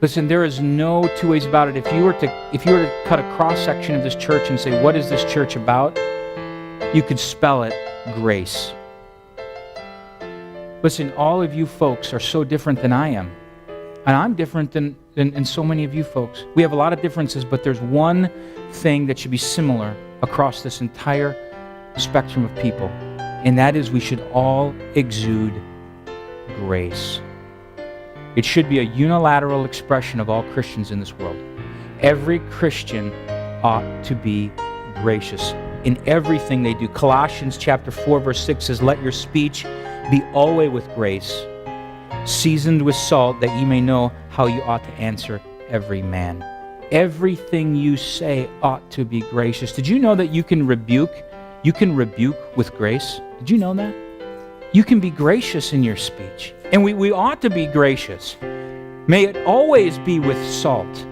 Listen, there is no two ways about it. If you were to cut a cross-section of this church and say, what is this church about? You could spell it grace. Listen, all of you folks are so different than I am. And I'm different than so many of you folks. We have a lot of differences, but there's one thing that should be similar across this entire spectrum of people. And that is we should all exude grace. It should be a unilateral expression of all Christians in this world. Every Christian ought to be gracious in everything they do. Colossians chapter 4, verse 6 says, let your speech be always with grace, seasoned with salt, that ye may know how you ought to answer every man. Everything you say ought to be gracious. Did you know that you can rebuke with grace? Did you know that? You can be gracious in your speech. And we ought to be gracious. May it always be with salt.